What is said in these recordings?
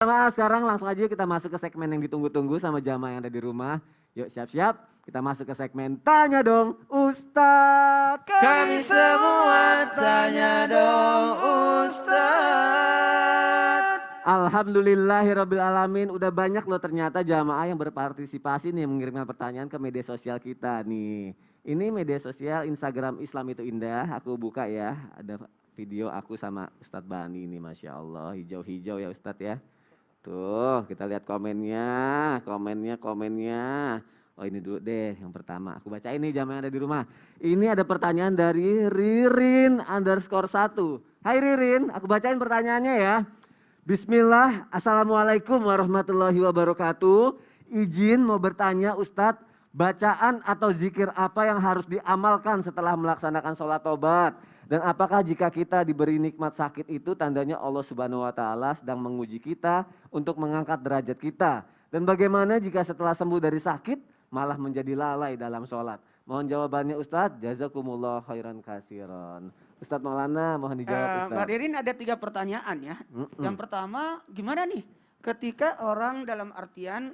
Jamaah, sekarang langsung aja kita masuk ke segmen yang ditunggu-tunggu sama jamaah yang ada di rumah. Yuk siap-siap, kita masuk ke segmen Tanya Dong Ustadz. Kami semua tanya dong Ustadz. Alhamdulillahirrabbilalamin, udah banyak loh ternyata jamaah yang berpartisipasi nih mengirimkan pertanyaan ke media sosial kita nih. Ini media sosial Instagram Islam itu Indah, aku buka ya, ada video aku sama Ustadz Bani ini, Masya Allah, hijau-hijau ya Ustadz ya. Tuh, kita lihat komennya. Oh ini dulu deh yang pertama. Aku baca ini jamaah yang ada di rumah. Ini ada pertanyaan dari Ririn_1. Hai Ririn, aku bacain pertanyaannya ya. Bismillah, Assalamualaikum warahmatullahi wabarakatuh. Izin mau bertanya Ustadz, bacaan atau zikir apa yang harus diamalkan setelah melaksanakan sholat tobat? Dan apakah jika kita diberi nikmat sakit itu tandanya Allah Subhanahu wa Ta'ala sedang menguji kita untuk mengangkat derajat kita? Dan bagaimana jika setelah sembuh dari sakit malah menjadi lalai dalam sholat? Mohon jawabannya Ustadz, jazakumullah khairan kasiron. Ustadz Maulana mohon dijawab Ustadz. Mbak Ririn ada 3 pertanyaan ya. Yang pertama gimana nih? Ketika orang dalam artian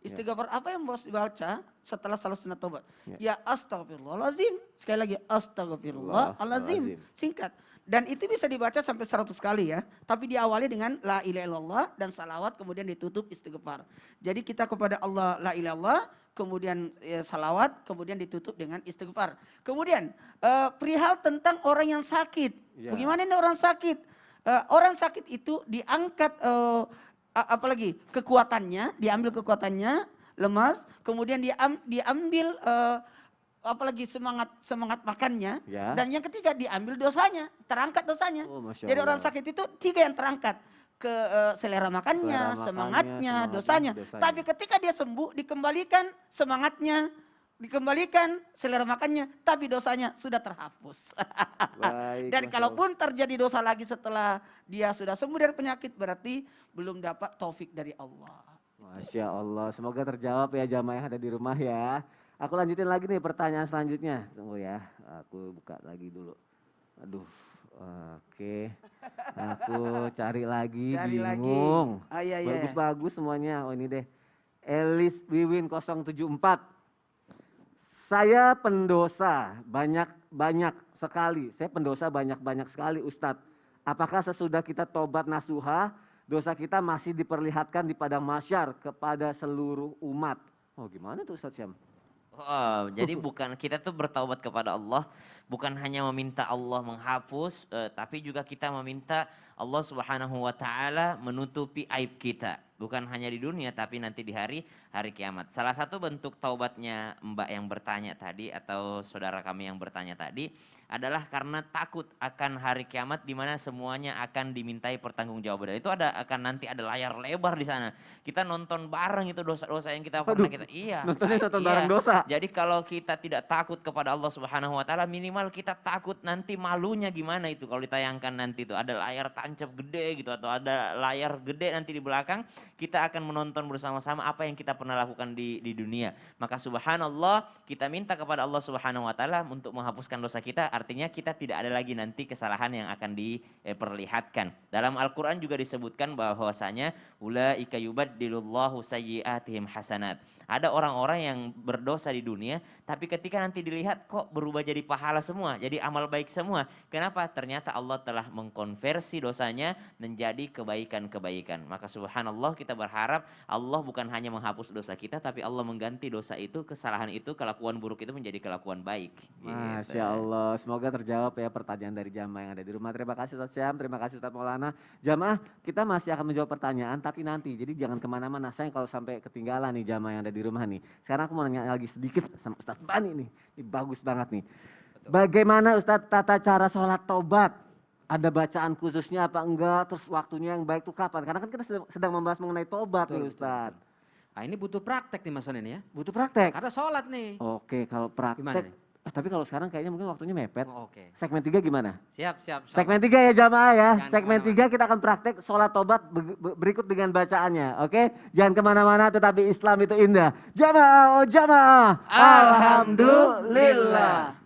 istighfar apa yang harus dibaca setelah salat sunat tobat? Ya astagfirullahaladzim. Sekali lagi astagfirullahaladzim. Singkat. Dan itu bisa dibaca sampai 100 kali ya. Tapi diawali dengan la ilaha illallah dan salawat kemudian ditutup istighfar. Jadi kita kepada Allah la ilaha illallah, kemudian salawat, kemudian ditutup dengan istighfar. Kemudian perihal tentang orang yang sakit. Bagaimana ini orang sakit? Orang sakit itu diangkat apalagi kekuatannya, diambil kekuatannya, lemas, kemudian diambil apalagi semangat makannya, dan yang ketiga diambil dosanya, terangkat dosanya. Jadi orang sakit itu 3 yang terangkat, ke selera makannya, semangatnya, dosanya. Tapi ketika dia sembuh dikembalikan semangatnya, dikembalikan selera makannya, tapi dosanya sudah terhapus. Baik, dan kalaupun terjadi dosa lagi setelah dia sudah sembuh dari penyakit, berarti belum dapat taufik dari Allah. Masya Allah, semoga terjawab ya jamaah yang ada di rumah ya. Aku lanjutin lagi nih pertanyaan selanjutnya. Tunggu ya, aku buka lagi dulu. Aduh, oke. Aku cari lagi, bingung. Bagus-bagus semuanya. Oh ini deh, Elis Wiwin 074. Saya pendosa banyak sekali. Saya pendosa banyak sekali Ustadz. Apakah sesudah kita tobat nasuha, dosa kita masih diperlihatkan di padang mahsyar kepada seluruh umat? Oh gimana tuh Ustadz Syam? Oh, jadi bukan kita tuh bertaubat kepada Allah, bukan hanya meminta Allah menghapus, tapi juga kita meminta Allah Subhanahu wa Ta'ala menutupi aib kita. Bukan hanya di dunia tapi nanti di hari kiamat. Salah satu bentuk taubatnya Mbak yang bertanya tadi atau saudara kami yang bertanya tadi adalah karena takut akan hari kiamat di mana semuanya akan dimintai pertanggungjawaban. Itu akan nanti ada layar lebar di sana. Kita nonton bareng itu dosa-dosa yang kita pernah kita. Iya. Nonton bareng dosa. Jadi kalau kita tidak takut kepada Allah Subhanahu wa Ta'ala, minimal kita takut nanti malunya gimana itu kalau ditayangkan nanti itu ada layar tancap gede gitu atau ada layar gede nanti di belakang. Kita akan menonton bersama-sama apa yang kita pernah lakukan di dunia. Maka subhanallah kita minta kepada Allah Subhanahu wa Ta'ala untuk menghapuskan dosa kita. Artinya kita tidak ada lagi nanti kesalahan yang akan diperlihatkan. Dalam Al-Quran juga disebutkan bahwasanya ulaika yubaddilullahu sayyiatihim hasanat. Ada orang-orang yang berdosa di dunia, tapi ketika nanti dilihat kok berubah jadi pahala semua, jadi amal baik semua. Kenapa? Ternyata Allah telah mengkonversi dosanya menjadi kebaikan-kebaikan. Maka subhanallah kita berharap Allah bukan hanya menghapus dosa kita, tapi Allah mengganti dosa itu, kesalahan itu, kelakuan buruk itu menjadi kelakuan baik. Masya Allah, semoga terjawab ya pertanyaan dari jamaah yang ada di rumah. Terima kasih Ustadz Syam, terima kasih Ustadz Maulana. Jamaah kita masih akan menjawab pertanyaan tapi nanti, jadi jangan kemana-mana. Saya kalau sampai ketinggalan nih jamaah yang ada di rumah nih. Sekarang aku mau nanya lagi sedikit sama Ustadz Bani nih, ini bagus banget nih. Bagaimana Ustadz tata cara sholat tobat? Ada bacaan khususnya apa enggak? Terus waktunya yang baik itu kapan? Karena kan kita sedang membahas mengenai tobat nih Ustadz. Nah ini butuh praktek nih Mas Sonen ya. Butuh praktek? Karena sholat nih. Oke, kalau praktek. Tapi kalau sekarang kayaknya mungkin waktunya mepet. Oke. Segmen 3 gimana? Siap. Segmen 3 ya jamaah ya. Segmen 3 kita akan praktek sholat tobat berikut dengan bacaannya. Oke, jangan kemana-mana tetapi Islam itu indah. Jamaah, oh jamaah. Alhamdulillah.